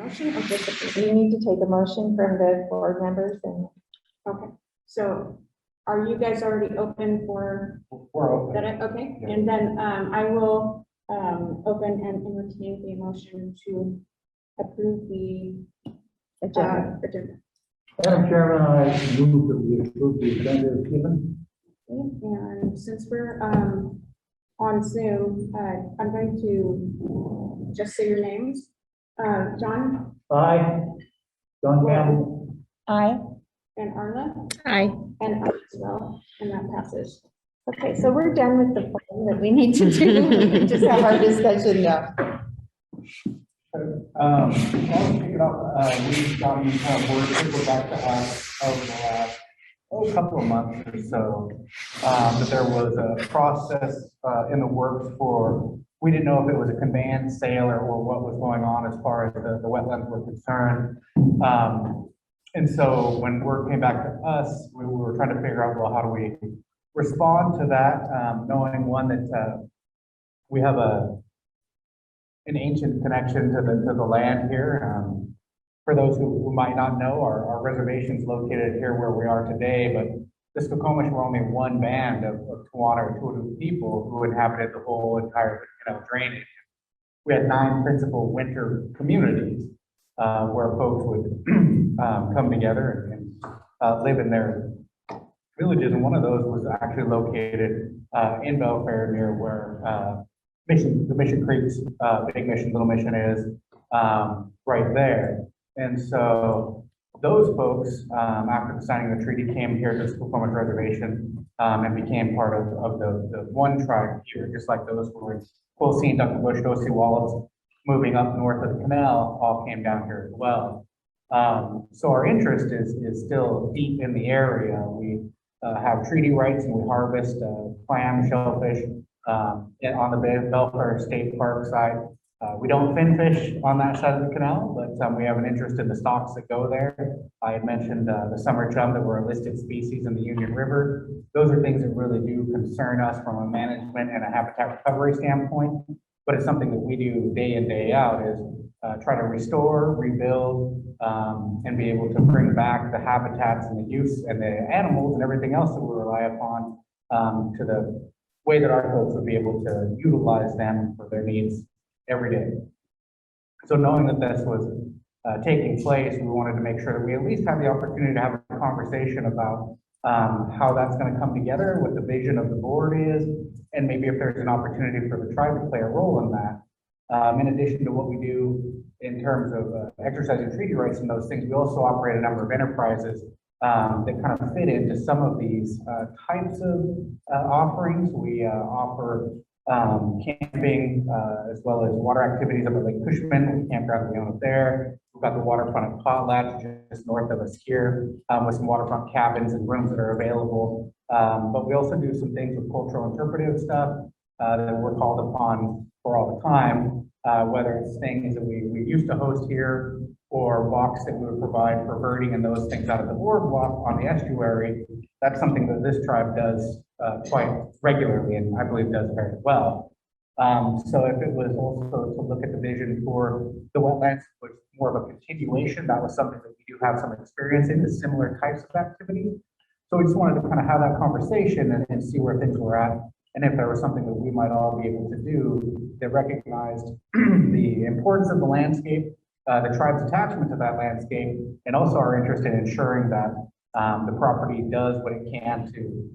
motion of this? You need to take a motion from the board members and. Okay, so are you guys already open for We're open. that? Okay, Yeah. and then I will open and entertain the motion to approve the agenda. Madam Chairman, I move that we approve the agenda as given. And since we're on Zoom, I'm going to just say your names. John Aye. John Campbell. Aye. and Arla, Aye. and I as well, and that passes. Okay, so we're done with the plan that we need to do. We just have our discussion now. I'll pick it up. We've gotten word people back to us over the last couple of months or so that there was a process in the works for, we didn't know if it was a conveyance sale or what was going on as far as the wetlands were concerned. And so when word came back to us, we were trying to figure out, well, how do we respond to that, knowing one that we have an ancient connection to the land here. For those who might not know, our reservation's located here where we are today, but the Skokomish were only one band of 200 people who inhabited the whole entire drainage. We had 9 principal winter communities where folks would come together and live in their villages, and one of those was actually located in Belfair, near where the Mission Creek's Big Mission, Little Mission is, right there. And so those folks, after signing the treaty, came here to the Skokomish Reservation and became part of the one tribe here, just like those who were in Quilcene, Duckbush, Dosi Wallows, moving up north of the canal, all came down here as well. So our interest is still deep in the area. We have treaty rights and we harvest clam, shellfish on the Belfair State Park side. We don't fin fish on that side of the canal, but we have an interest in the stocks that go there. I had mentioned the summer chum that were a listed species in the Union River. Those are things that really do concern us from a management and a habitat recovery standpoint, but it's something that we do day in, day out, is try to restore, rebuild, and be able to bring back the habitats and the use and the animals and everything else that we rely upon to the way that our folks would be able to utilize them for their needs every day. So knowing that this was taking place, we wanted to make sure that we at least have the opportunity to have a conversation about how that's going to come together, what the vision of the board is, and maybe if there's an opportunity for the tribe to play a role in that. In addition to what we do in terms of exercising treaty rights and those things, we also operate a number of enterprises that kind of fit into some of these types of offerings. We offer camping as well as water activities up at Lake Cushman. We campground, we own it there. We've got the waterfront at Potlatch, just north of us here, with some waterfront cabins and rooms that are available. But we also do some things with cultural interpretive stuff that we're called upon for all the time, whether it's things that we used to host here or walks that we would provide for birding and those things out of the boardwalk on the estuary. That's something that this tribe does quite regularly, and I believe does very well. So if it was also to look at the vision for the wetlands, which was more of a continuation, that was something that we do have some experience in, is similar types of activities. So we just wanted to kind of have that conversation and see where things were at, and if there was something that we might all be able to do that recognized the importance of the landscape, the tribe's attachment to that landscape, and also our interest in ensuring that the property does what it can to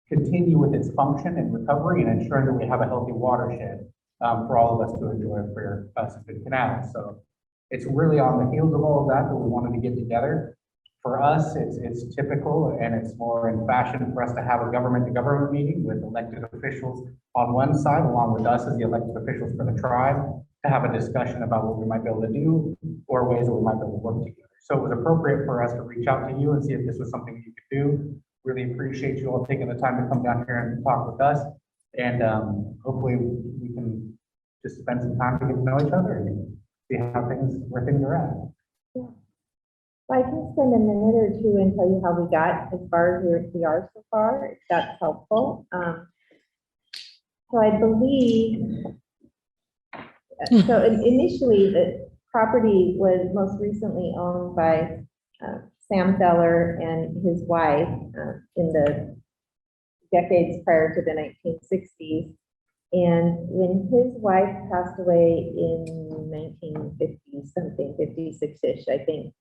continue with its function and recovery, and ensuring that we have a healthy watershed for all of us to enjoy for us in Good Canal. So it's really on the heels of all of that we wanted to get together. For us, it's typical and it's more in fashion for us to have a government-to-government meeting with elected officials on one side, along with us as the elected officials for the tribe, to have a discussion about what we might be able to do or ways that we might be able to work together. So it was appropriate for us to reach out to you and see if this was something you could do. Really appreciate you all taking the time to come down here and talk with us. And hopefully we can just spend some time to get to know each other and see where things are at. Yeah. Well, I can spend a minute or two and tell you how we got as far as where we are so far, if that's helpful. So I believe, so initially property was most recently owned by Sam Theler and his wife in the decades prior to the 1960s. And when his wife passed away in 1950 something, 56-ish, I think,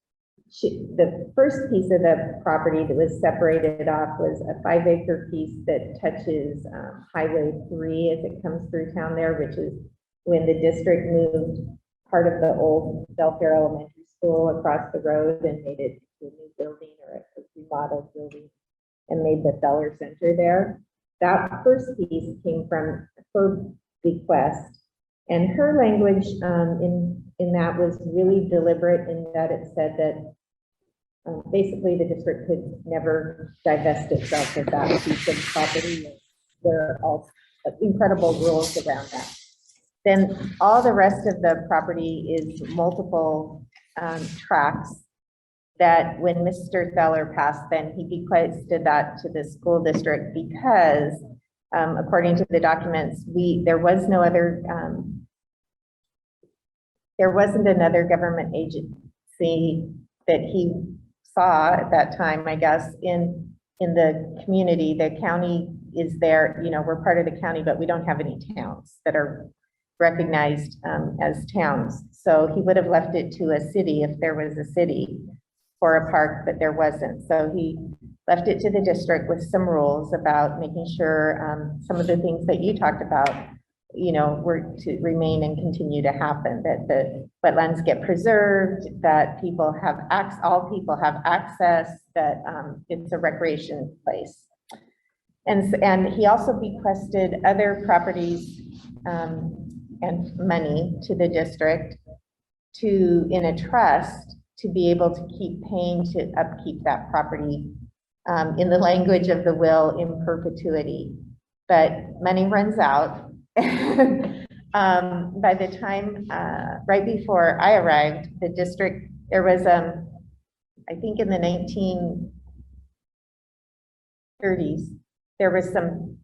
the first piece of the property that was separated off was a 5-acre piece that touches Highway 3 as it comes through town there, which is when the district moved part of the old Belfair Elementary School across the road and made it into a new building or a remodeled building and made the Theler Center there. That first piece came from her bequest, and her language in that was really deliberate in that it said that basically the district could never divest itself of that piece of property. There are all incredible rules around that. Then all the rest of the property is multiple tracts that when Mr. Theler passed, then he bequested that to the school district because according to the documents, there wasn't another government agency that he saw at that time, I guess, in the community. The county is there, you know, we're part of the county, but we don't have any towns that are recognized as towns. So he would have left it to a city if there was a city for a park, but there wasn't. So he left it to the district with some rules about making sure some of the things that you talked about, you know, were to remain and continue to happen, that the wetlands get preserved, that people have all people have access, that it's a recreation place. And he also bequested other properties and money to the district in a trust to be able to keep paying to upkeep that property in the language of the will in perpetuity. But money runs out. By the time, right before I arrived, the district, there was, I think in the 1930s, there was some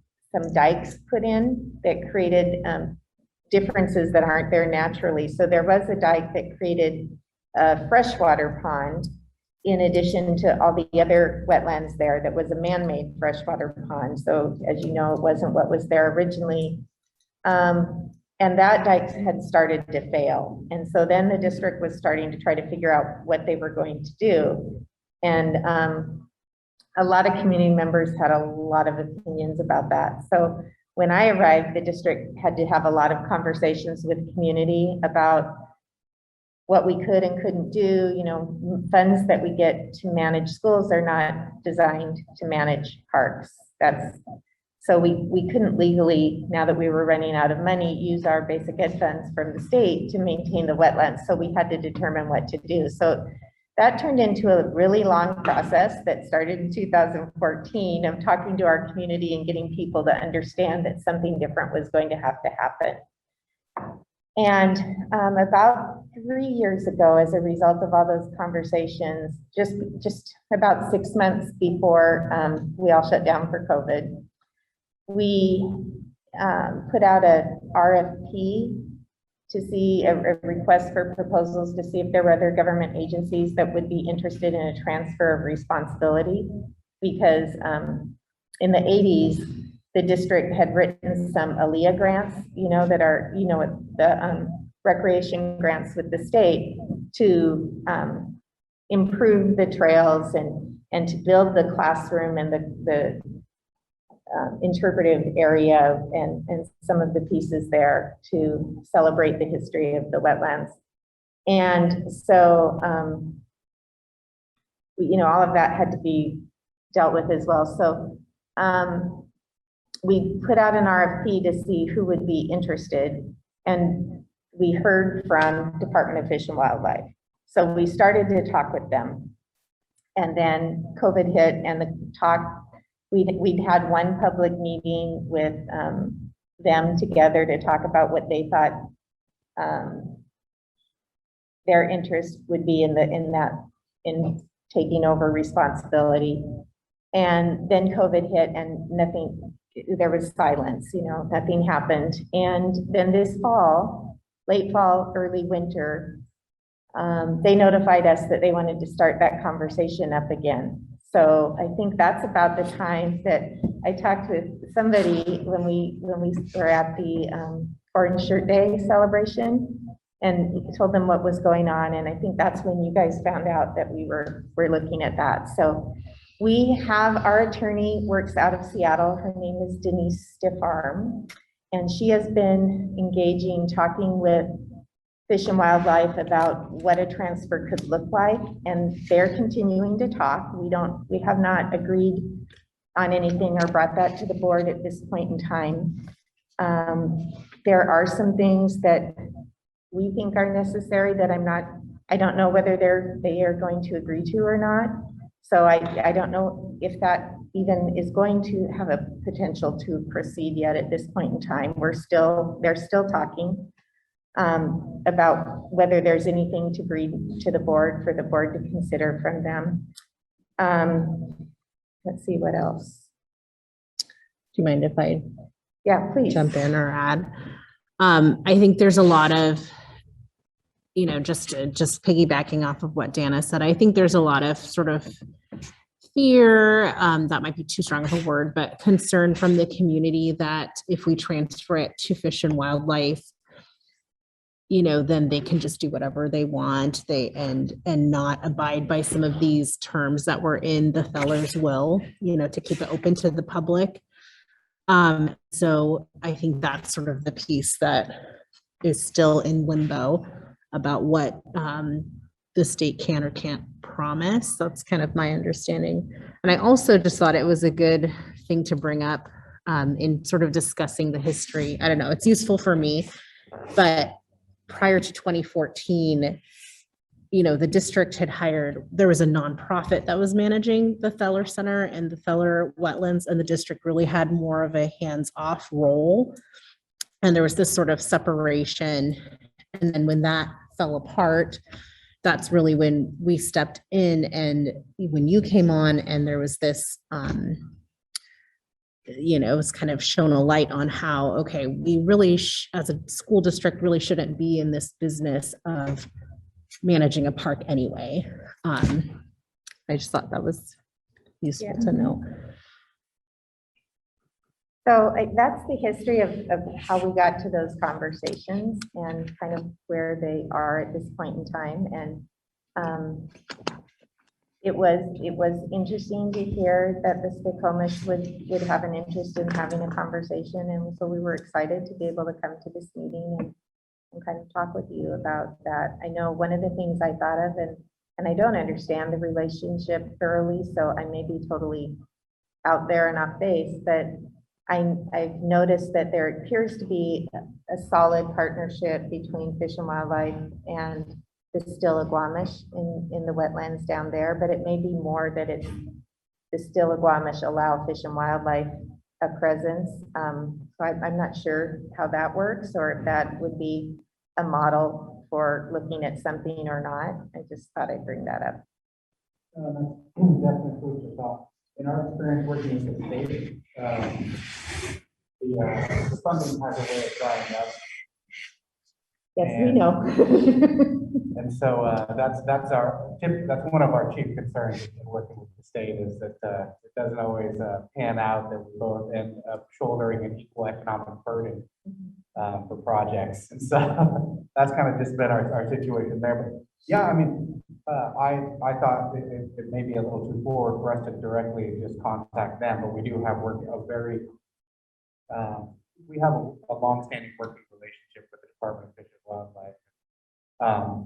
dikes put in that created differences that aren't there naturally. So there was a dike that created a freshwater pond in addition to all the other wetlands there that was a man-made freshwater pond. So as you know, it wasn't what was there originally. And that dike had started to fail. And so then the district was starting to try to figure out what they were going to do. And a lot of community members had a lot of opinions about that. So when I arrived, the district had to have a lot of conversations with the community about what we could and couldn't do. You know, funds that we get to manage schools are not designed to manage parks. So we couldn't legally, now that we were running out of money, use our basic ed funds from the state to maintain the wetlands. So we had to determine what to do. So that turned into a really long process that started in 2014 of talking to our community and getting people to understand that something different was going to have to happen. And about 3 years ago, as a result of all those conversations, just about 6 months before we all shut down for COVID, we put out a RFP to see a request for proposals to see if there were other government agencies that would be interested in a transfer of responsibility, because in the 80s, the district had written some ALEA grants, you know, that are, you know, the recreation grants with the state to improve the trails and to build the classroom and the interpretive area and some of the pieces there to celebrate the history of the wetlands. And so, you know, all of that had to be dealt with as well. So we put out an RFP to see who would be interested, and we heard from Department of Fish and Wildlife. So we started to talk with them, and then COVID hit, and the talk, we'd had one public meeting with them together to talk about what they thought their interest would be in taking over responsibility. And then COVID hit, and nothing, there was silence, you know, nothing happened. And then this fall, late fall, early winter, they notified us that they wanted to start that conversation up again. So I think that's about the time that I talked with somebody when we were at the Orange Shirt Day celebration, and told them what was going on. And I think that's when you guys found out that we're looking at that. So we have, our attorney works out of Seattle. Her name is Denise Stiffarm, and she has been engaging, talking with Fish and Wildlife about what a transfer could look like, and they're continuing to talk. We have not agreed on anything or brought that to the board at this point in time. There are some things that we think are necessary that I don't know whether they are going to agree to or not. So I don't know if that even is going to have a potential to proceed yet at this point in time. They're still talking about whether there's anything to bring to the board for the board to consider from them. Let's see what else. Do you mind if I Please jump in or add? I think there's a lot of, just piggybacking off of what Dana said, I think there's a lot of sort of fear, that might be too strong of a word, but concern from the community that if we transfer it to Fish and Wildlife, then they can just do whatever they want, and not abide by some of these terms that were in the Theller's will, to keep it open to the public. So I think that's sort of the piece that is still in limbo about what the state can or can't promise. That's kind of my understanding. And I also just thought it was a good thing to bring up in sort of discussing the history. I don't know, it's useful for me, but prior to 2014, the district had there was a nonprofit that was managing the Theler Center and the Theler Wetlands, and the district really had more of a hands-off role. And there was this sort of separation. And then when that fell apart, that's really when we stepped in, and when you came on, and there was this, it was kind of shown a light on how, okay, we really, as a school district, really shouldn't be in this business of managing a park anyway. I just thought that was useful to know. So that's the history of how we got to those conversations and kind of where they are at this point in time. And it was interesting to hear that the Skokomish would have an interest in having a conversation. And so we were excited to be able to come to this meeting and kind of talk with you about that. I know one of the things I thought of, and I don't understand the relationship thoroughly, so I may be totally out there and off base, but I've noticed that there appears to be a solid partnership between Fish and Wildlife and the Skokomish in the wetlands down there, but it may be more that it's the Skokomish allow Fish and Wildlife a presence. So I'm not sure how that works, or if that would be a model for looking at something or not. I just thought I'd bring that up. Definitely food for thought. In our experience working with the state, the funding has a way of drying up. Yes, we know. And so that's one of our chief concerns in working with the state, is that it doesn't always pan out that we both end up shouldering an equal economic burden for projects. And so that's kind of just been our situation there. But yeah, I mean, I thought it may be a little too forward for us to directly just contact them, but we do have we have a long-standing working relationship with the Department of Fish and Wildlife.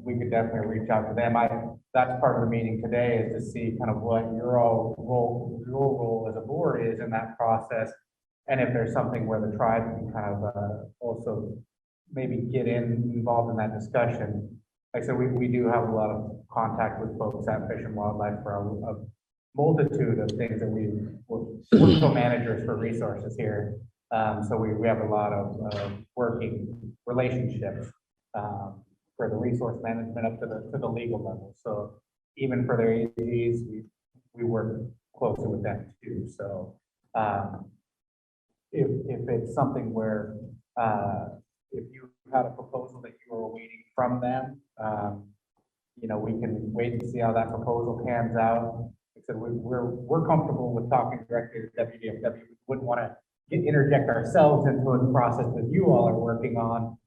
We could definitely reach out to them. That's part of the meeting today, is to see kind of what your role as a board is in that process, and if there's something where the tribe can kind of also maybe get involved in that discussion. Like I said, we do have a lot of contact with folks at Fish and Wildlife for a multitude of things that we're co-managers for resources here. So we have a lot of working relationships for the resource management up to the legal level. So even for their AGs, we work closely with them too. So if it's something where if you had a proposal that you were waiting from them, we can wait to see how that proposal pans out. Like I said, we're comfortable with talking directly to WDFW. We wouldn't want to interject ourselves into the process that you all are working on.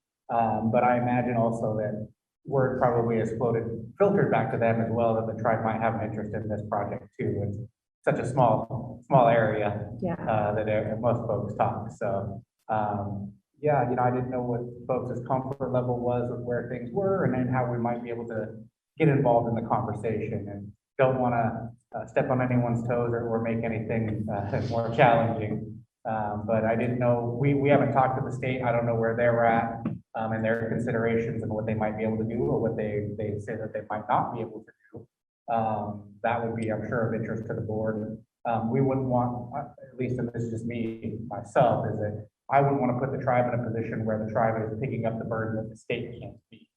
But I imagine also that word probably is filtered back to them as well, that the tribe might have an interest in this project too. It's such a small area Yeah. that most folks talk. So, yeah, I didn't know what folks' comfort level was with where things were and then how we might be able to get involved in the conversation, and don't want to step on anyone's toes or make anything more challenging. But I didn't know, we haven't talked to the state. I don't know where they're at and their considerations and what they might be able to do or what they say that they might not be able to do. That would be, I'm sure, of interest to the board. We wouldn't want, at least if this is just me, myself, is that I wouldn't want to put the tribe in a position where the tribe is picking up the burden that the state can't meet.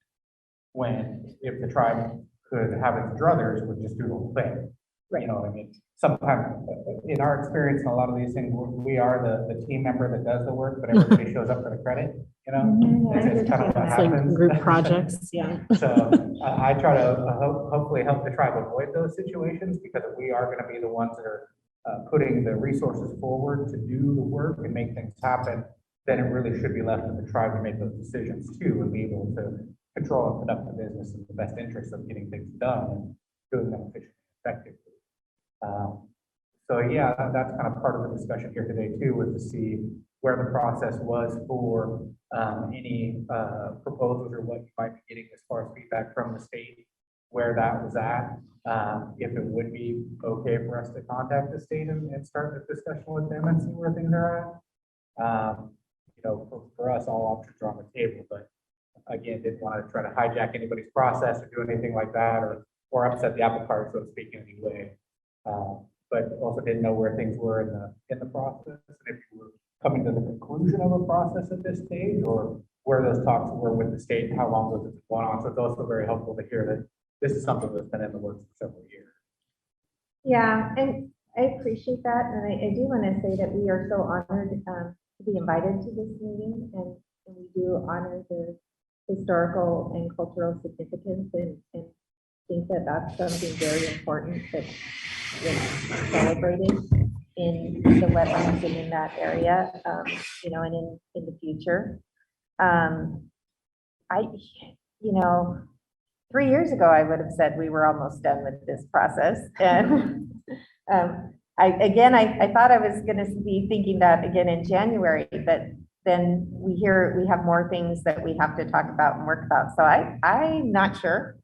When, if the tribe could have its druthers, would just do the whole thing. You know what I mean? Sometimes, in our experience, in a lot of these things, we are the team member that does the work, but everybody shows up for the credit, It's kind of what It's like happens. group projects, yeah. So I try to hopefully help the tribe avoid those situations, because if we are going to be the ones that are putting the resources forward to do the work and make things happen, then it really should be left to the tribe to make those decisions too, and be able to control and conduct the business in the best interest of getting things done and doing them efficiently and effectively. So yeah, that's kind of part of the discussion here today too, was to see where the process was for any proposals or what you might be getting as far as feedback from the state, where that was at. If it would be okay for us to contact the state and start the discussion with them and see where things are at. For us, all options are on the table, but again, didn't want to try to hijack anybody's process or do anything like that, or upset the apple cart, so to speak, in any way. But also didn't know where things were in the process, and if you were coming to the conclusion of a process at this stage, or where those talks were with the state, how long was it going on. So it's also very helpful to hear that this is something that's been in the works for several years. Yeah, and I appreciate that, and I do want to say that we are so honored to be invited to this meeting, and we do honor the historical and cultural significance, and think that that's something very important that is celebrated in the wetlands and in that area, and in the future. 3 years ago, I would have said we were almost done with this process. And I thought I was going to be thinking that again in January, but then we have more things that we have to talk about and work about. So I'm not sure.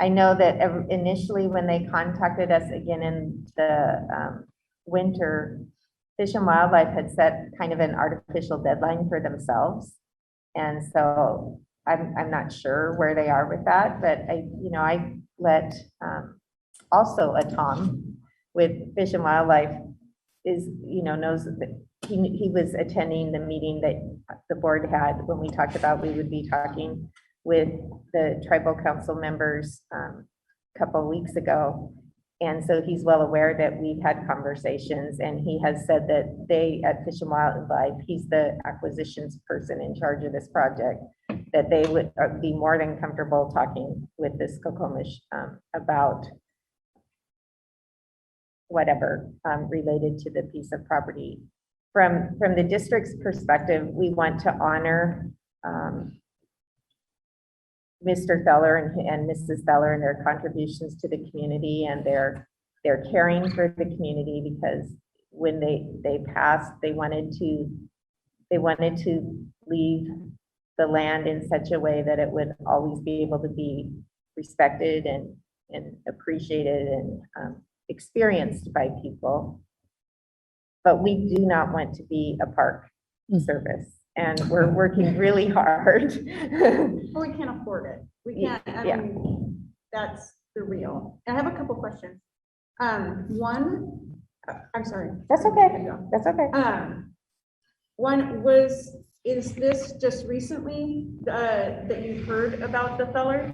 I know that initially when they contacted us again in the winter, Fish and Wildlife had set kind of an artificial deadline for themselves. And so I'm not sure where they are with that, but I let also a Tom with Fish and Wildlife knows that he was attending the meeting that the board had when we talked about we would be talking with the tribal council members a couple of weeks ago. And so he's well aware that we've had conversations, and he has said that they at Fish and Wildlife, he's the acquisitions person in charge of this project, that they would be more than comfortable talking with this Skokomish about whatever related to the piece of property. From the district's perspective, we want to honor Mr. Theler and Mrs. Theler and their contributions to the community, and their caring for the community, because when they passed, they wanted to leave the land in such a way that it would always be able to be respected and appreciated and experienced by people. But we do not want to be a park service, and we're working really hard. Or we can't afford it. We can't, I mean, that's the real. I have a couple questions. One, I'm sorry. That's okay. That's okay. One is this just recently that you heard about the Theler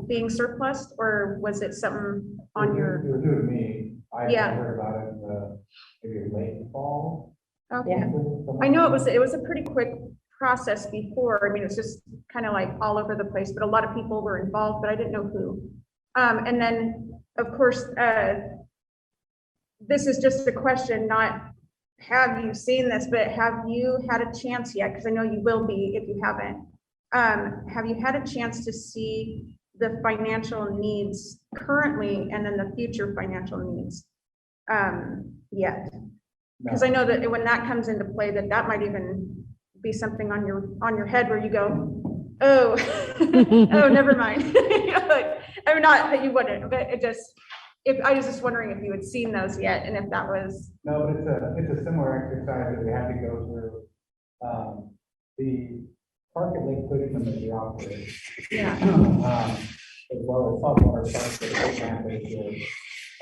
being surplus, or was it something on your? It was new to me. I Yeah. heard about it in maybe late fall. Okay. Yeah. I know it was a pretty quick process before. I mean, it's just kind of like all over the place, but a lot of people were involved, but I didn't know who. And then, of course, this is just a question, not have you seen this, but have you had a chance yet? Because I know you will be if you haven't. Have you had a chance to see the financial needs currently and then the future financial needs yet? Because I know that when that comes into play, that might even be something on your head where you go, oh, oh, never mind. I mean, not that you wouldn't, but it just, if I was just wondering if you had seen those yet, and if that was. No, but it's a similar exercise that we had to go through. The park at Lake Clinton that we operate. Yeah. As well as saltwater parks that we manage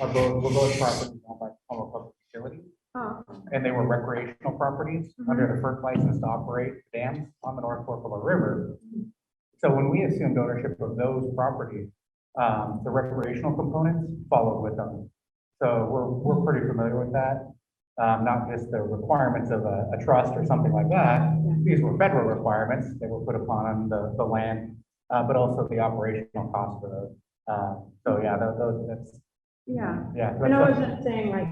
are both properties owned by Oklahoma Public Utilities. Oh. And they were recreational properties under the FERC license to operate dams on the North Fork of the river. So when we assumed ownership of those properties, the recreational components followed with them. So we're pretty familiar with that. Not just the requirements of a trust or something like that. These were federal requirements that were put upon the land, but also the operational cost for those. So yeah, that's. Yeah. Yeah. And I wasn't saying like,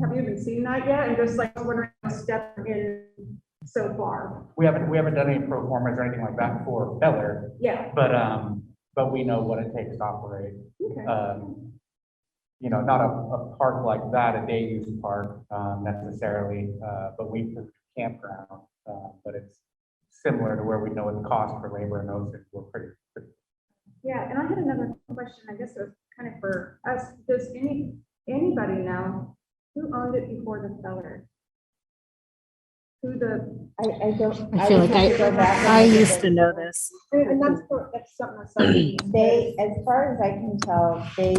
have you even seen that yet? And just like wondering a step in so far. We haven't done any pro formas or anything like that for Theler, Yeah. but we know what it takes to operate. Okay. You know, not a park like that, a day use park necessarily, but we put campground, but it's similar to where we know what the cost for labor and those things were pretty. Yeah, and I had another question. I guess it was kind of for us. Does anybody know who owned it before the Theler? Who the? I don't. I feel would like have to go back and I look at used the- to know this. And that's something that's. They, as far as I can tell, they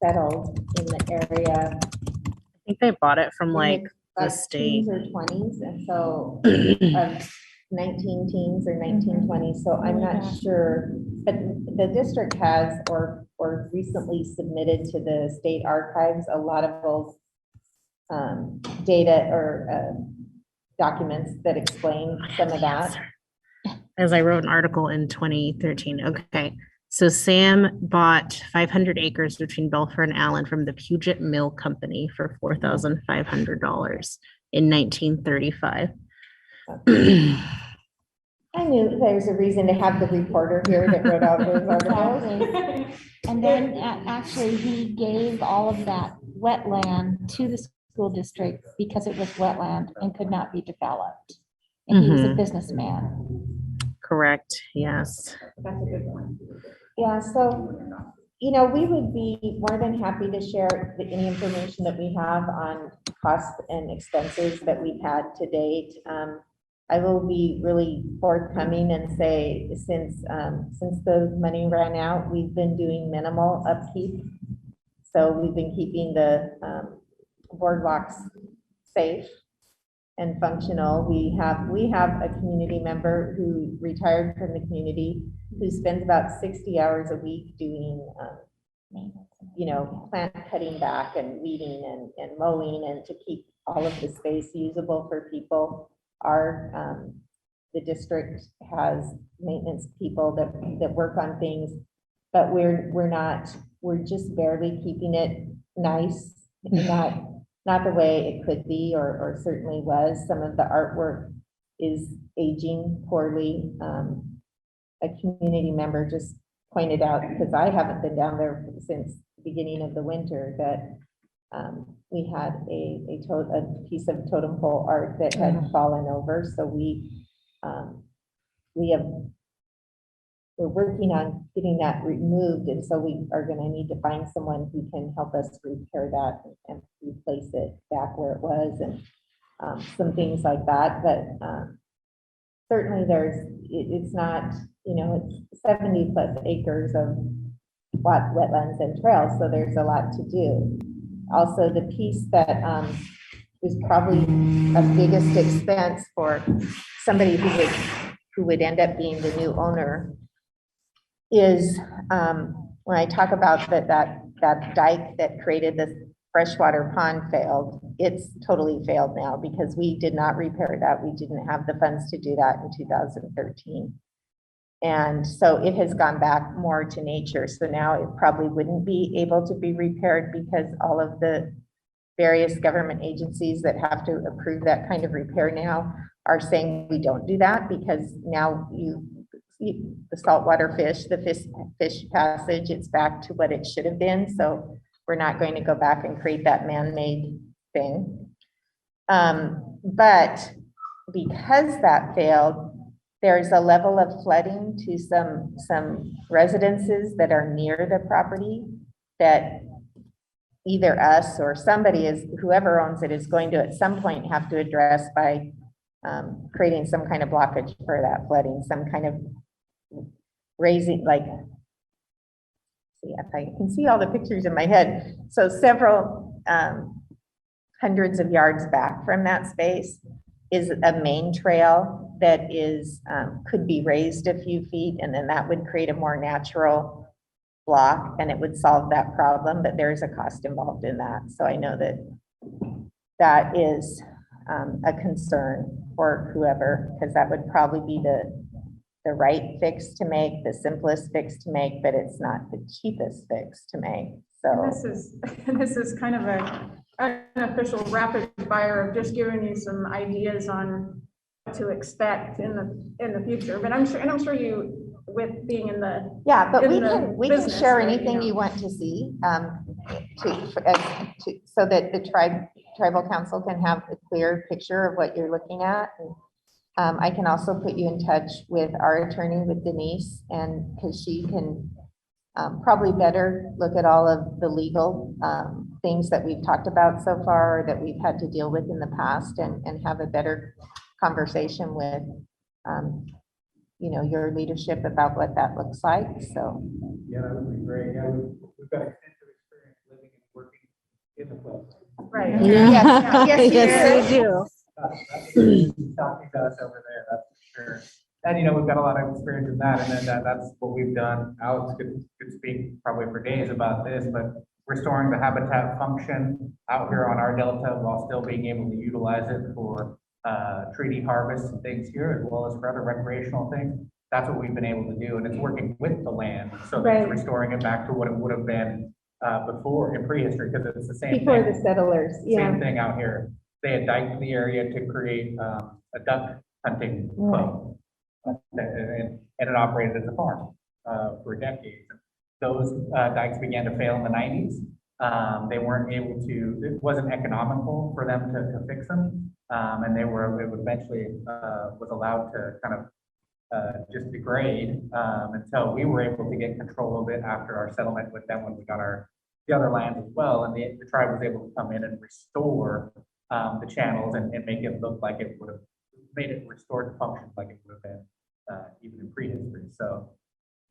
settled in the area. I think they bought it from like the state. Teens or 20s, and so of 19 teens or 1920s, so I'm not sure. But the district has or recently submitted to the state archives a lot of those data or documents that explain some of that. As I wrote an article in 2013. Okay. So Sam bought 500 acres between Belfair and Allen from the Puget Mill Company for $4,500 in 1935. I knew there's a reason to have the reporter here that wrote out those articles. Exactly. And then actually he gave all of that wetland to the school district because it was wetland and could not be developed. And he was a businessman. Correct. Yes. That's a good one. Yeah, so, you know, we would be more than happy to share any information that we have on costs and expenses that we've had to date. I will be really forthcoming and say, since the money ran out, we've been doing minimal upkeep. So we've been keeping the boardwalks safe and functional. We have a community member who retired from the community who spends about 60 hours a week doing, you know, plant cutting back and weeding and mowing and to keep all of the space usable for people. The district has maintenance people that work on things, but we're just barely keeping it nice, not the way it could be or certainly was. Some of the artwork is aging poorly. A community member just pointed out, because I haven't been down there since the beginning of the winter, that we had a piece of totem pole art that had fallen over. So we're working on getting that removed. And so we are going to need to find someone who can help us repair that and replace it back where it was and some things like that. But certainly it's not, you know, it's 70 plus acres of wetlands and trails. So there's a lot to do. Also, the piece that is probably a biggest expense for somebody who would end up being the new owner is when I talk about that dike that created this freshwater pond failed. It's totally failed now because we did not repair that. We didn't have the funds to do that in 2013. And so it has gone back more to nature. So now it probably wouldn't be able to be repaired because all of the various government agencies that have to approve that kind of repair now are saying we don't do that because now the saltwater fish, the fish passage, it's back to what it should have been. So we're not going to go back and create that man-made thing. But because that failed, there's a level of flooding to some residences that are near the property that either us or somebody is, whoever owns it is going to at some point have to address by creating some kind of blockage for that flooding, some kind of raising, like, see if I can see all the pictures in my head. So several hundreds of yards back from that space is a main trail that is, could be raised a few feet, and then that would create a more natural block and it would solve that problem, but there's a cost involved in that. So I know that that is a concern for whoever, because that would probably be the right fix to make, the simplest fix to make, but it's not the cheapest fix to make. So This is kind of an unofficial rapid fire of just giving you some ideas on what to expect in the future. But I'm sure you, with being in the yeah, but in we the can business, share right, anything you want to see so that the tribal council can have a clear picture of what you're looking at. And I can also put you in touch with our attorney, with Denise, and because she can probably better look at all of the legal things that we've talked about so far, or that we've had to deal with in the past, and have a better conversation with you know, your leadership about what that looks like. So Yeah, that would be great. Yeah, we've got extensive experience living and working in the place. right. Yes, Yes, we do. That's talking to us over there, that's for sure. And, you know, we've got a lot of experience in that, and then that's what we've done. Alex could speak probably for days about this, but restoring the habitat function out here on our delta while still being able to utilize it for treaty harvests and things here, as well as for other recreational things. That's what we've been able to do, and it's working with the land, so that it's restoring it back to what it would have been before in prehistory, because it's the same before thing. the settlers, yeah. Same thing out here. They had diked the area to create a duck hunting club, and it operated as a farm for decades. Those dikes began to fail in the 90s. They weren't able to, it wasn't economical for them to fix them. And it eventually was allowed to kind of just degrade until we were able to get control of it after our settlement with them when we got the other lands as well. And the tribe was able to come in and restore the channels and make it look like it would have made it restored functions like it would have been even in prehistory. So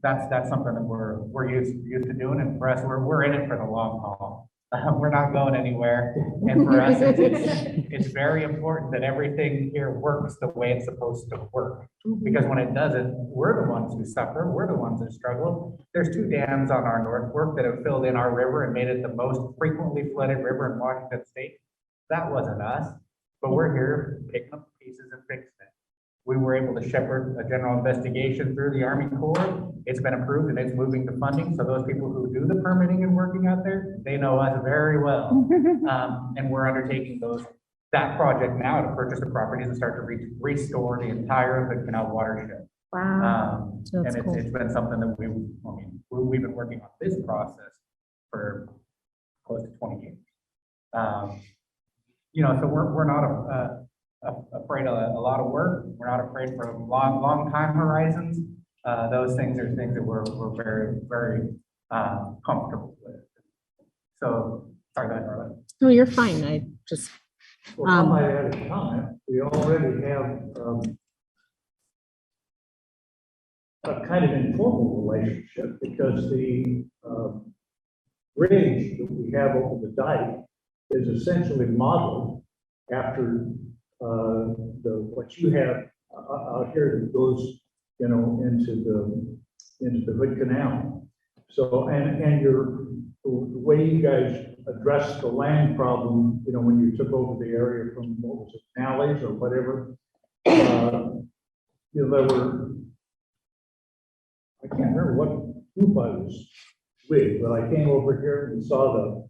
that's something that we're used to doing, and for us, we're in it for the long haul. We're not going anywhere, and for us, it's very important that everything here works the way it's supposed to work. Because when it doesn't, we're the ones who suffer. We're the ones that struggle. There's 2 dams on our North Fork that have filled in our river and made it the most frequently flooded river in Washington State. That wasn't us, but we're here picking up pieces and fixing it. We were able to shepherd a general investigation through the Army Corps. It's been approved and it's moving to funding. So those people who do the permitting and working out there, they know us very well. And we're undertaking that project now to purchase the properties and start to restore the entire Hood Canal watershed. Wow. And That's cool. it's been something that we've been working on this process for close to 20 years. You know, so we're not afraid of a lot of work. We're not afraid for long time horizons. Those things are things that we're very, very comfortable with. So, sorry, go ahead, Darla. No, you're fine. I just, Well, I might add a comment. We already have a kind of informal relationship, because the bridge that we have over the dike is essentially modeled after what you have out here that goes, you know, into the Hood Canal. So, and the way you guys addressed the land problem, you know, when you took over the area from, what was it, Malleys or whatever, you know, there were I can't remember what group I was with, but I came over here and saw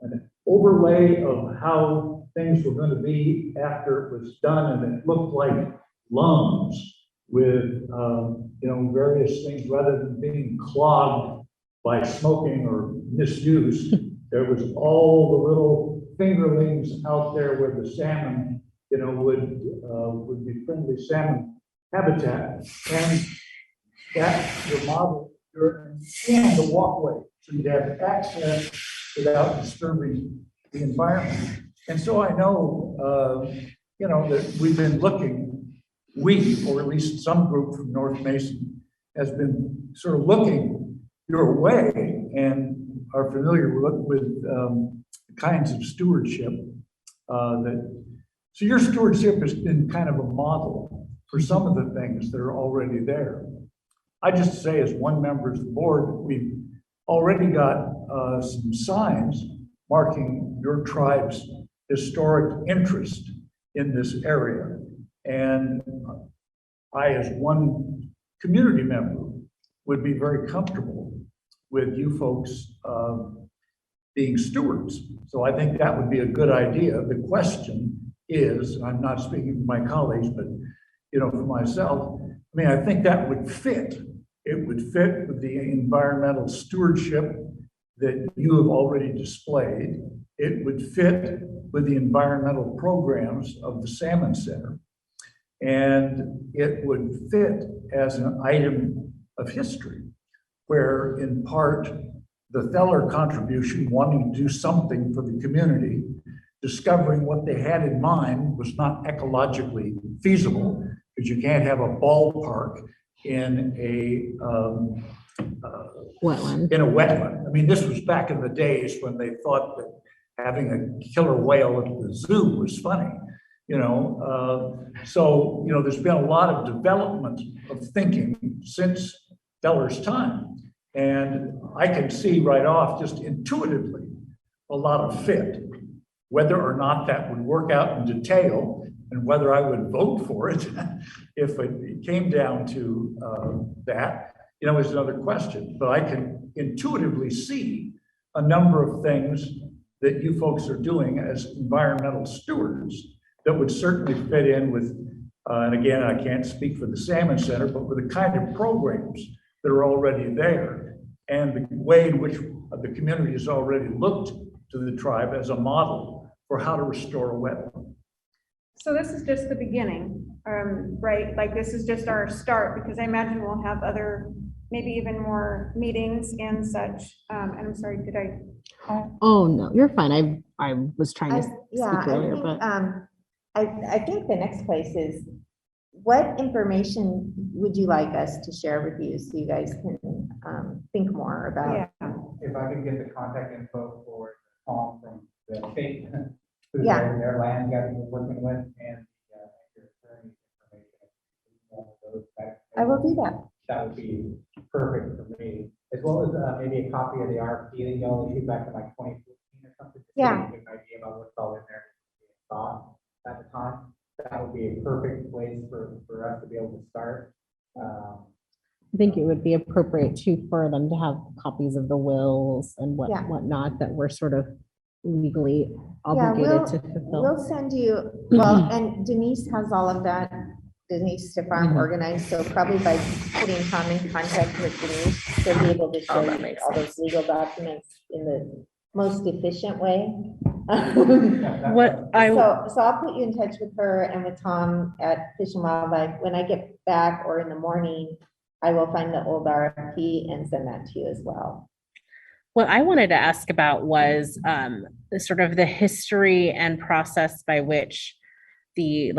an overlay of how things were going to be after it was done, and it looked like lungs with, various things, rather than being clogged by smoking or misuse. There was all the little fingerlings out there where the salmon, would be friendly salmon habitat, and that the model and the walkway, so you'd have access without disturbing the environment. And so I know, that we've been looking, or at least some group from North Mason has been sort of looking your way and are familiar with the kinds of stewardship so your stewardship has been kind of a model for some of the things that are already there. I just say, as one member of the board, we've already got some signs marking your tribe's historic interest in this area. And I, as one community member, would be very comfortable with you folks being stewards. So I think that would be a good idea. The question is, and I'm not speaking for my colleagues, but for myself, I think that would fit. It would fit with the environmental stewardship that you have already displayed. It would fit with the environmental programs of the Salmon Center. And it would fit as an item of history, where in part, the Theler contribution, wanting to do something for the community, discovering what they had in mind was not ecologically feasible, because you can't have a ballpark in a Wetland. This was back in the days when they thought that having a killer whale at the zoo was funny, So there's been a lot of development of thinking since Feller's time, and I can see right off, just intuitively, a lot of fit. Whether or not that would work out in detail, and whether I would vote for it if it came down to that, is another question. But I can intuitively see a number of things that you folks are doing as environmental stewards that would certainly fit in with, and again, I can't speak for the Salmon Center, but with the kind of programs that are already there, and the way in which the community has already looked to the tribe as a model for how to restore a wetland. So this is just the beginning, right? Like, this is just our start, because I imagine we'll have other, maybe even more meetings and such. And I'm sorry, did I? Oh, no, you're fine. I was trying to Yeah, speak earlier, but I think the next place is, what information would you like us to share with you so you guys can think more about? Yeah. If I could get the contact info for Tom from the state, who's Yeah. their land you guys are working with, and your attorney information. I will do that. That would be perfect for me, as well as maybe a copy of the RFP that y'all issued back in like 2014 or something. Just Yeah. to get an idea about what's all in there thought at the time. That would be a perfect place for us to be able to start. I think it would be appropriate too for them to have copies of the wills and Yeah. whatnot that we're sort of legally Yeah, obligated to fulfill. we'll send you, well, and Denise has all of that. Denise Stefan Mhm. organized, so probably by putting Tom in contact with Denise, she'll be able to show that you makes all those legal documents in the most efficient way. What I, So I'll put you in touch with her and with Tom at Fish and Wildlife. When I get back or in the morning, I will find the old RFP and send that to you as well. what I wanted to ask about was the sort of the history and process by which the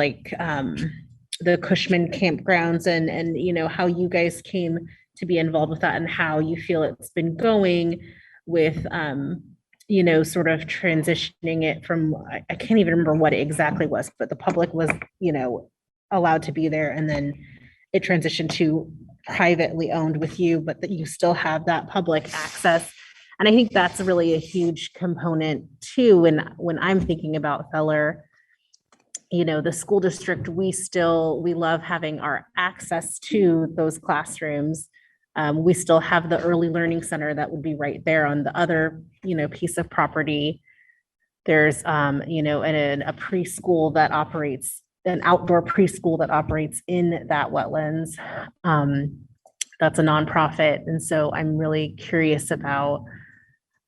the Cushman campgrounds and how you guys came to be involved with that, and how you feel it's been going with sort of transitioning it from, I can't even remember what it exactly was, but the public was allowed to be there, and then it transitioned to privately owned with you, but that you still have that public access. And I think that's really a huge component too. When I'm thinking about Theler, the school district, we love having our access to those classrooms. We still have the early learning center that would be right there on the other, piece of property. There's, a preschool that operates, an outdoor preschool that operates in that wetlands. That's a nonprofit. And so I'm really curious about,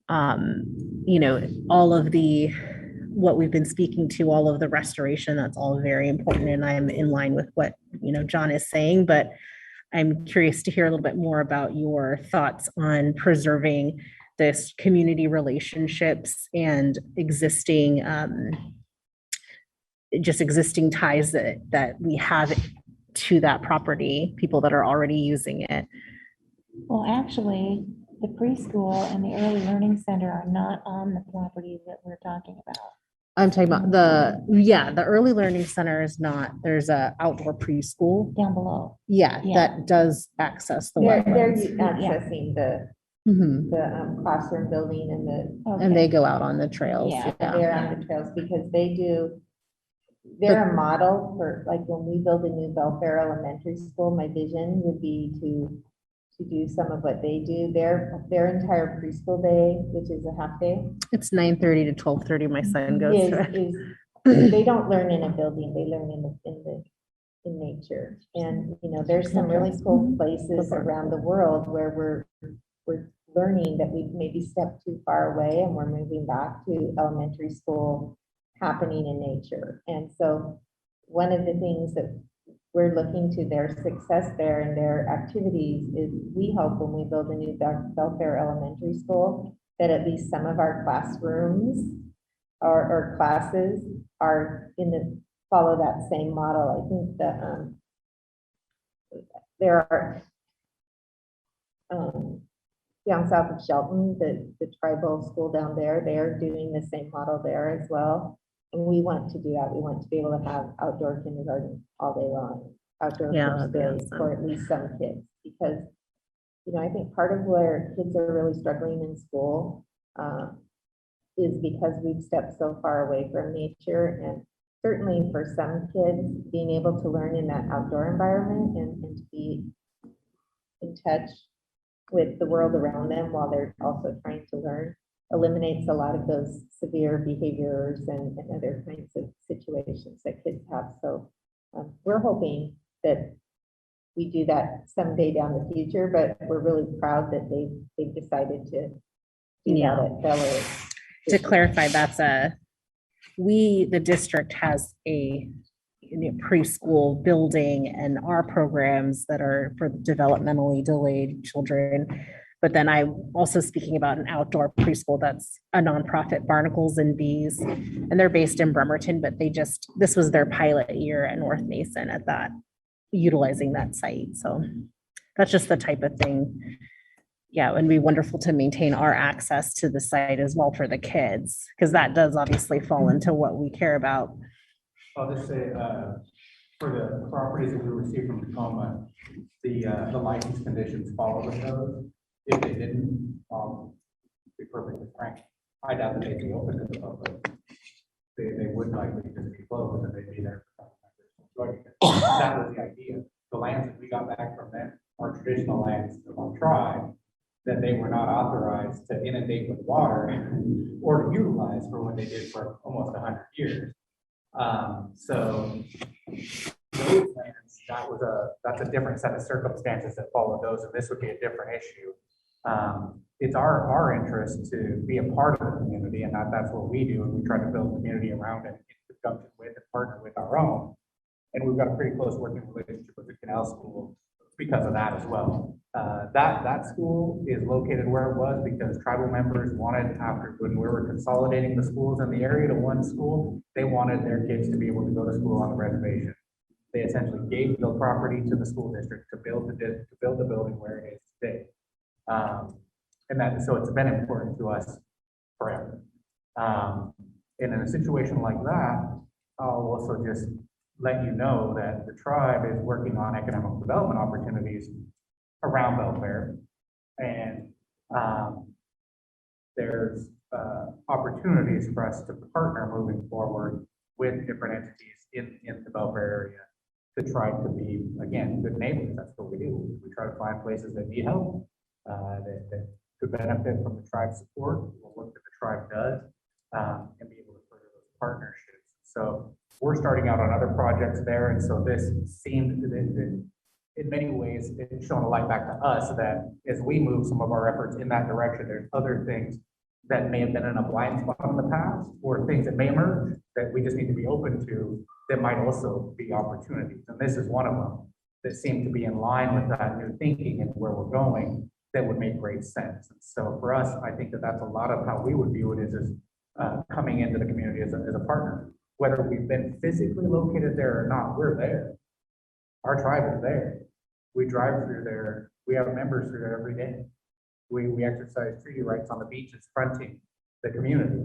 all of what we've been speaking to, all of the restoration, that's all very important. And I'm in line with what, John is saying, but I'm curious to hear a little bit more about your thoughts on preserving this community relationships and existing, existing ties that we have to that property, people that are already using it. Well, actually, the preschool and the early learning center are not on the property that we're talking about. I'm talking about the early learning center is not, there's a outdoor preschool. Down below. Yeah, Yeah. that does access the They're wetlands. accessing Mhm. the classroom building and And they go out on the trails. Yeah. they're on the trails because they're a model for, like, when we build a new Belfair Elementary School, my vision would be to do some of what they do. Their entire preschool day, which is a half day, It's 9:30 to 12:30. My son goes to it. is they don't learn in a building, they learn in nature. And, there's some really cool places around the world where we're learning that we've maybe stepped too far away and we're moving back to elementary school happening in nature. And so one of the things that we're looking to their success there and their activities is we hope when we build a new Belfair Elementary School that at least some of our classrooms or classes are follow that same model. I think that there are down south of Shelton, the tribal school down there, they are doing the same model there as well. And we want to do that. We want to be able to have outdoor kindergarten all day long, outdoor first grade for at least some kids. Because, I think part of where kids are really struggling in school is because we've stepped so far away from nature. And certainly for some kids, being able to learn in that outdoor environment and to be in touch with the world around them while they're also trying to learn eliminates a lot of those severe behaviors and other kinds of situations that kids have. So we're hoping that we do that someday down the future, but we're really proud that they've decided to do that at Theler. To clarify, the district has a preschool building and our programs that are for developmentally delayed children. But then I'm also speaking about an outdoor preschool that's a nonprofit, Barnacles and Bees, and they're based in Bremerton, but this was their pilot year at North Mason at that, utilizing that site. So that's just the type of thing. Yeah, it would be wonderful to maintain our access to the site as well for the kids, because that does obviously fall into what we care about. I'll just say, for the properties that we received from Tacoma, the license conditions follow the code. If they didn't, to be perfectly frank, I doubt that they'd be open to the public. They would likely just be closed and they'd be there. That was the idea. The lands that we got back from them are traditional lands of our tribe that they were not authorized to inundate with water or to utilize for what they did for almost 100 years. So those lands, that's a different set of circumstances that follow those, and this would be a different issue. It's our interest to be a part of the community, and that's what we do, and we try to build community around it in conjunction with and partner with our own. And we've got a pretty close working relationship with the Canal School because of that as well. That school is located where it was because tribal members wanted, after when we were consolidating the schools in the area to one school, they wanted their kids to be able to go to school on the reservation. They essentially gave the property to the school district to build the building where it is today. So it's been important to us forever. And in a situation like that, I'll also just let you know that the tribe is working on economic development opportunities around Belfair. And there's opportunities for us to partner moving forward with different entities in the Belfair area to try to be, again, good neighbors. That's what we do. We try to find places that need help, that could benefit from the tribe's support, or work that the tribe does, and be able to further those partnerships. So we're starting out on other projects there, and so this seemed that in many ways, it's shown a light back to us that as we move some of our efforts in that direction, there's other things that may have been in a blind spot in the past, or things that may emerge that we just need to be open to that might also be opportunities. And this is one of them that seemed to be in line with that new thinking and where we're going that would make great sense. And so for us, I think that that's a lot of how we would view it is coming into the community as a partner. Whether we've been physically located there or not, we're there. Our tribe is there. We drive through there. We have members through there every day. We exercise treaty rights on the beaches fronting the community.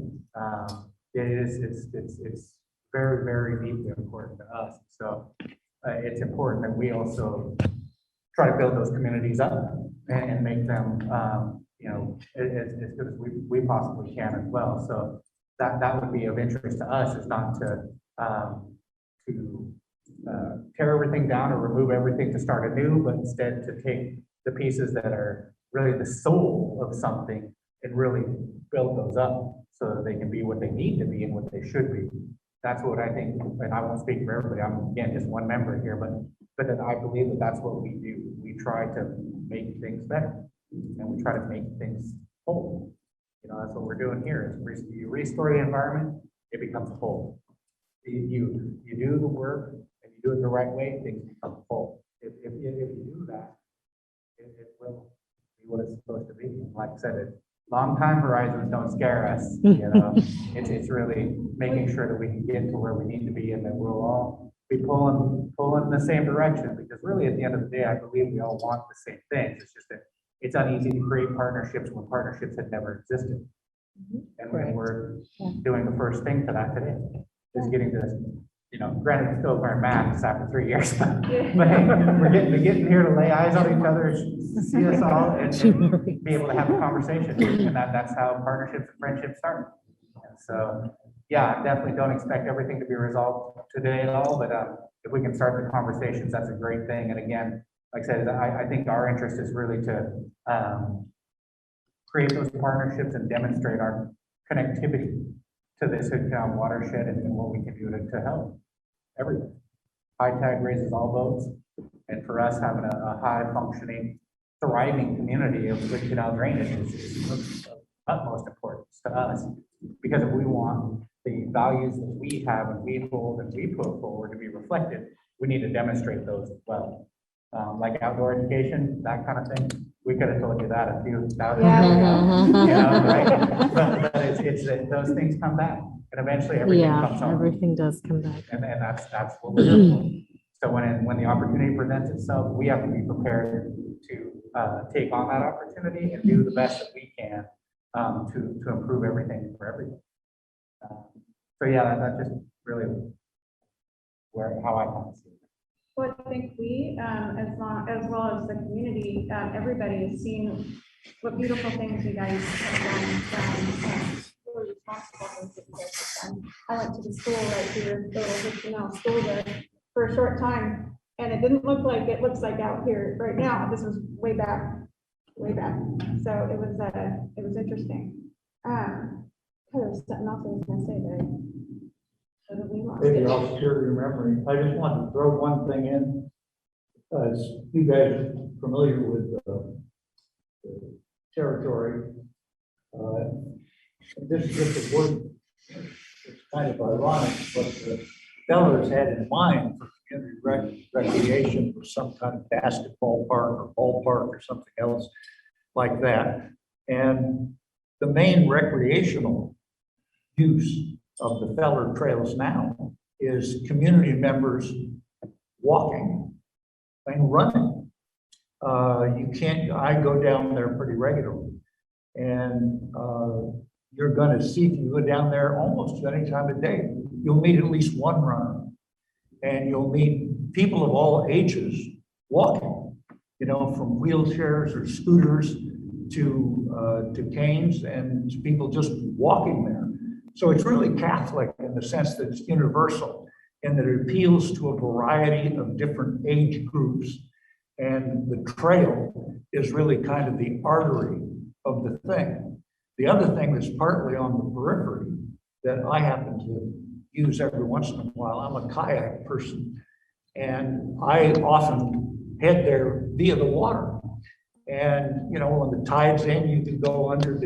It's very, very deeply important to us. So it's important that we also try to build those communities up and make them, as good as we possibly can as well. So that would be of interest to us, is not to tear everything down or remove everything to start anew, but instead to take the pieces that are really the soul of something and really build those up so that they can be what they need to be and what they should be. That's what I think, and I won't speak for everybody, I'm again just one member here, but that I believe that that's what we do. We try to make things better, and we try to make things whole. That's what we're doing here, is you restore the environment, it becomes whole. You do the work and you do it the right way, things become whole. If you do that, it will be what it's supposed to be. Like I said, long time horizons don't scare us. It's really making sure that we can get to where we need to be, and that we'll all be pulling in the same direction. Because really, at the end of the day, I believe we all want the same things. It's just that it's uneasy to create partnerships when partnerships had never existed. And we're doing the first thing to that today, is getting to this. Granted, we're still wearing masks after 3 years, but hey, we're getting here to lay eyes on each other, see us all, and be able to have a conversation. And that's how partnerships and friendships start. And so, yeah, definitely don't expect everything to be resolved today at all, but if we can start the conversations, that's a great thing. And again, like I said, I think our interest is really to create those partnerships and demonstrate our connectivity to this Hood-Town watershed and what we can do to help everyone. High tide raises all boats, and for us, having a high functioning, thriving community of good canal drainage is of utmost importance to us, because if we want the values that we have and we hold and we put forward to be reflected, we need to demonstrate those as well. Like outdoor education, that kind of thing. We could have told you that a few thousand years ago, right? But it's that those things come back, and eventually everything comes home. Everything does come back. And that's what we're doing. So when the opportunity presents itself, we have to be prepared to take on that opportunity and do the best that we can to improve everything for everyone. So yeah, that's just really how I kind of see it. Well, I think we, as well as the community, everybody has seen what beautiful things you guys have done. Really responsible for what you guys have done. I went to the school right here, the little school there for a short time, and it didn't look like it looks like out here right now. This was way back. So it was interesting. There's something else I was gonna say, but Maybe I'll steer your memory. I just wanted to throw one thing in. As you guys are familiar with the territory, this is just a word. It's kind of ironic, but the Thelers had in mind for community recreation for some kind of basketball park or ballpark or something else like that. And the main recreational use of the Theler trails now is community members walking and running. I go down there pretty regularly, and you're going to see, if you go down there almost any time of day, you'll meet at least one runner, and you'll meet people of all ages walking, from wheelchairs or scooters to canes, and people just walking there. So it's really Catholic in the sense that it's universal. and that it appeals to a variety of different age groups. And the trail is really kind of the artery of the thing. The other thing that's partly on the periphery that I happen to use every once in a while, I'm a kayak person, and I often head there via the water. And, you know, when the tide's in, you can go under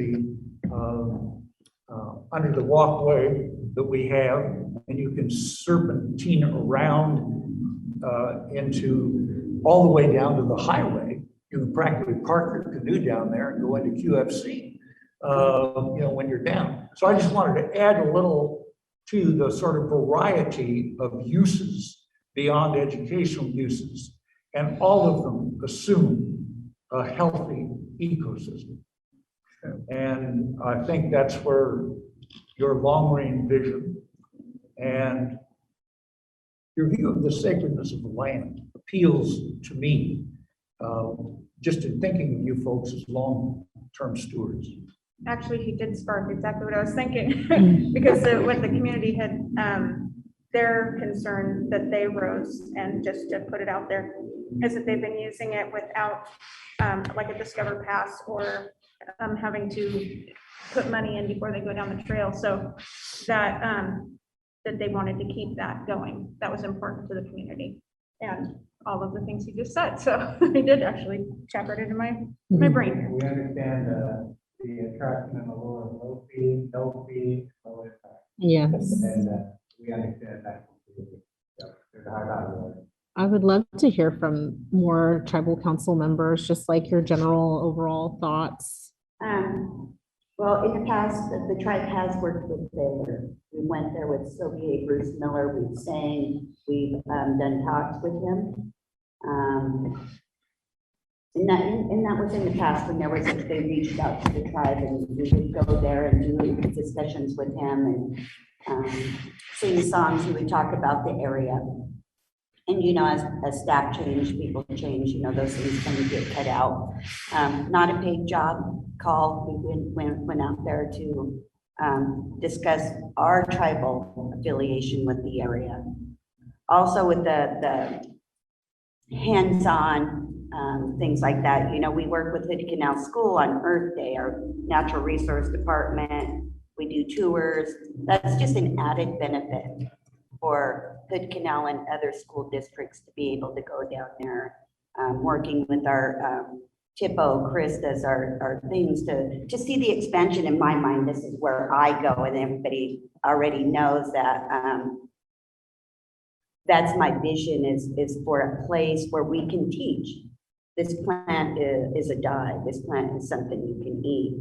the walkway that we have, and you can serpentine around into all the way down to the highway. You can practically park your canoe down there and go into QFC, you know, when you're down. So I just wanted to add a little to the sort of variety of uses beyond educational uses, and all of them assume a healthy ecosystem. And I think that's where your long-range vision and your view of the sacredness of the land appeals to me, just in thinking of you folks as long-term stewards. Actually, he did spark exactly what I was thinking, because what the community had, their concern that they rose, and just to put it out there, is that they've been using it without like a Discover Pass, or having to put money in before they go down the trail. So that that they wanted to keep that going. That was important to the community, and all of the things he just said. So I did actually chap right into my brain. We understand the attraction and the low fee, no impact. Yes. And we understand that. There's a high value. I would love to hear from more tribal council members, just like your general overall thoughts. Well, in the past, the tribe has worked with Theler. We went there with Sylvia Bruce Miller. We've sang, we've done talks with him. And that was in the past, when there was, they reached out to the tribe, and we would go there and do discussions with him and sing songs. He would talk about the area. And, you know, as staff change, people change, you know, those things kind of get cut out. Not a paid job call. We went out there to discuss our tribal affiliation with the area. Also with the hands-on things like that. You know, we work with Hood Canal School on Earth Day, our natural resource department. We do tours. That's just an added benefit for Hood Canal and other school districts to be able to go down there, working with our TIPO. Chris does our things to see the expansion. In my mind, this is where I go, and everybody already knows that. That's my vision, is for a place where we can teach. This plant is a dye. This plant is something you can eat.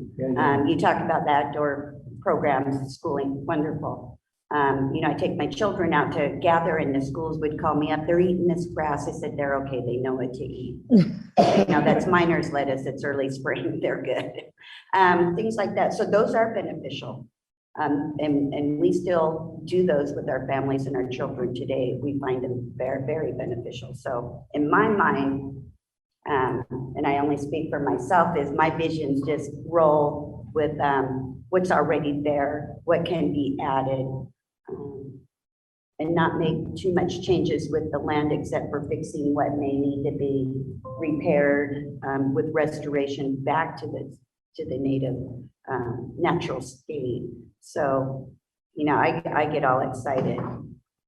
You talk about the outdoor programs, schooling, wonderful. You know, I take my children out to gather, and the schools would call me up. They're eating this grass. I said, they're okay. They know what to eat. You know, that's miner's lettuce. It's early spring. They're good. Things like that. So those are beneficial. And we still do those with our families and our children today. We find them very, very beneficial. So in my mind, and I only speak for myself, is my visions just roll with what's already there, what can be added, and not make too much changes with the land, except for fixing what may need to be repaired, with restoration back to the native natural state. So, you know, I get all excited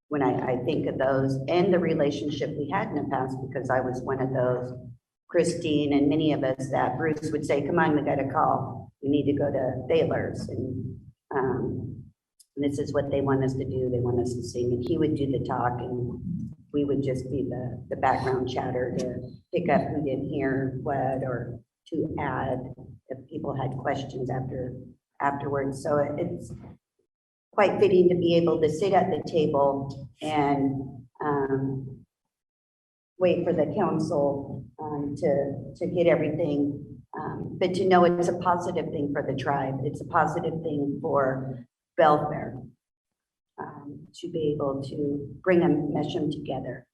when I think of those, and the relationship we had in the past, because I was one of those, Christine and many of us, that Bruce would say, come on, we got a call. We need to go to Thaler's, and this is what they want us to do. They want us to sing, and he would do the talk, and we would just be the background chatter to pick up who didn't hear what, or to add if people had questions afterwards. So it's quite fitting to be able to sit at the table and wait for the council to get everything, but to know it's a positive thing for the tribe. It's a positive thing for welfare, to be able to bring them, mesh them together.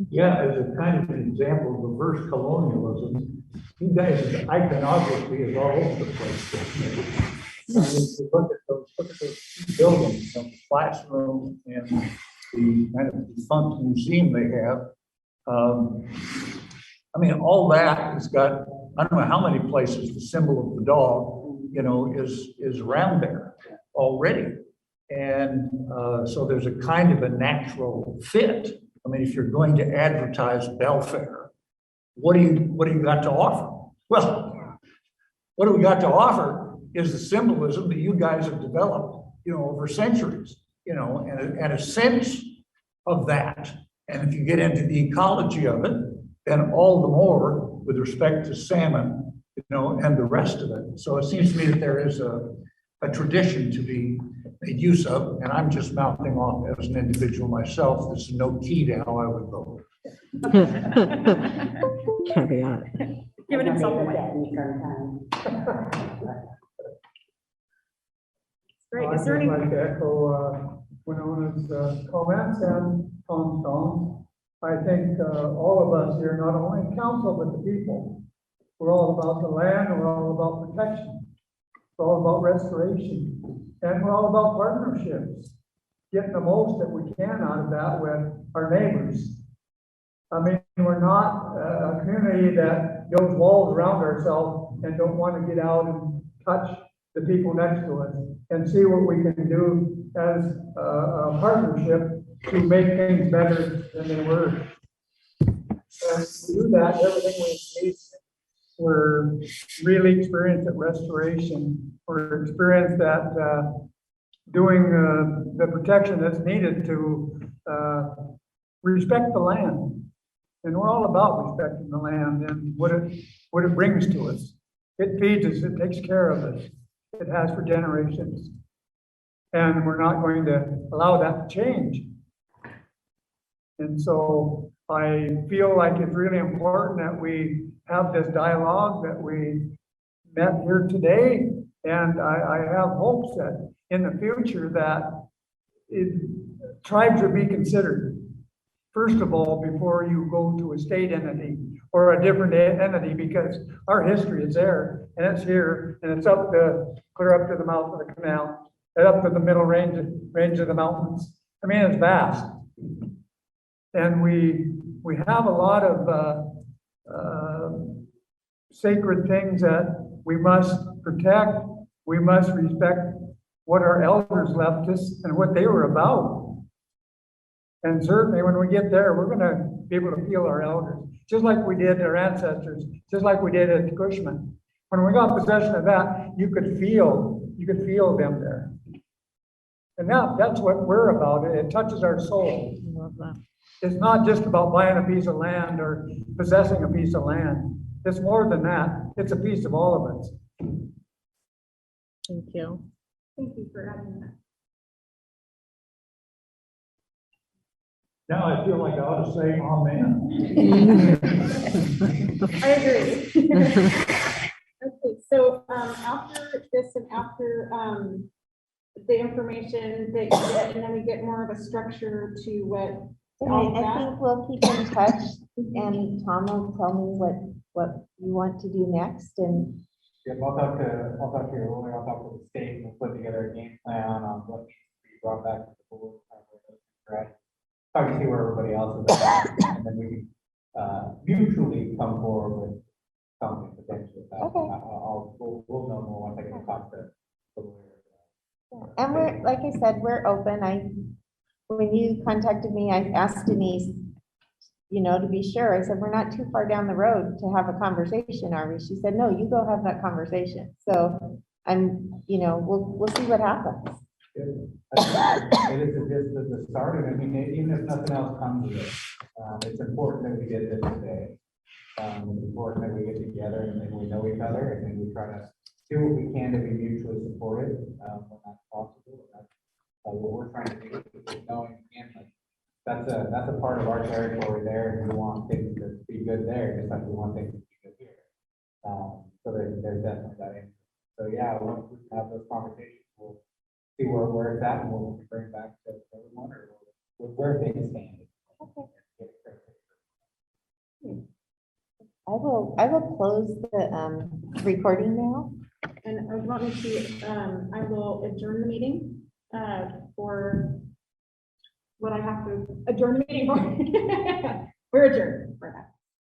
Yeah, as a kind of an example of reverse colonialism, you guys' iconography is all over the place. if you look at those two buildings, the classroom and the kind of defunct museum they have. I mean, all that has got, I don't know how many places the symbol of the dog, is around there already. And so there's a kind of a natural fit. I mean, if you're going to advertise Belfair, what do you got to offer? Well, what do we got to offer is the symbolism that you guys have developed, over centuries, and a sense of that. And if you get into the ecology of it, then all the more with respect to salmon, and the rest of it. So it seems to me that there is a tradition to be made use of, and I'm just mouthing off as an individual myself. There's no key to how I would vote. Caveat. Giving himself away. Great. Is there any? I'd like to echo Winona's comments and Tom's comments. I think all of us here, not only council, but the people, we're all about the land, we're all about protection, we're all about restoration, and we're all about partnerships, getting the most that we can out of that with our neighbors. I mean, we're not a community that builds walls around ourselves and don't want to get out and touch the people next to us and see what we can do as a partnership to make things better than they were. And to do that, everything we need, we're really experienced at restoration. We're experienced at doing the protection that's needed to respect the land. And we're all about respecting the land and what it brings to us. It feeds us, it takes care of us. It has for generations. And we're not going to allow that to change. And so I feel like it's really important that we have this dialogue, that we met here today. And I have hopes that in the future that tribes will be considered. First of all, before you go to a state entity or a different entity, because our history is there and it's here and it's up to clear up to the mouth of the canal and up to the middle range of the mountains. I mean, it's vast. And we have a lot of sacred things that we must protect. We must respect what our elders left us and what they were about. And certainly when we get there, we're going to be able to feel our elders, just like we did our ancestors, just like we did at Cushman. When we got possession of that, you could feel them there. And now that's what we're about. It touches our soul. It's not just about buying a piece of land or possessing a piece of land. It's more than that. It's a piece of all of us. Thank you. Thank you for adding that. Now I feel like I ought to say amen. I agree. Okay, so after this and after the information that you get, and then we get more of a structure to what. I think we'll keep in touch and Tom will tell me what you want to do next and. Yeah, I'll talk to your lawyer, I'll talk to the state, and we'll put together a game plan on what needs to be brought back to the board. Right. Talk to see where everybody else is at, and then we can mutually come forward with something potentially. Okay. We'll know more once I get to talk to the lawyer. And we're, like I said, we're open. When you contacted me, I asked Denise, to be sure. I said, we're not too far down the road to have a conversation, are we? She said, no, you go have that conversation. So we'll see what happens. It is just the start, and I mean, even if nothing else comes of it, it's important that we did this today. It's important that we get together and then we know each other, and then we try to do what we can to be mutually supportive when that's possible. And that's what we're trying to do. Is knowing again, like that's a part of our territory there, and we want things to be good there, just like we want things to be good here. So there's definitely that in. So yeah, once we have those conversations, we'll see where it's at, and we'll bring it back to everyone or where things stand. I will close the recording now. And I want me to, I will adjourn the meeting, for what I have to adjourn the meeting for. We're adjourned.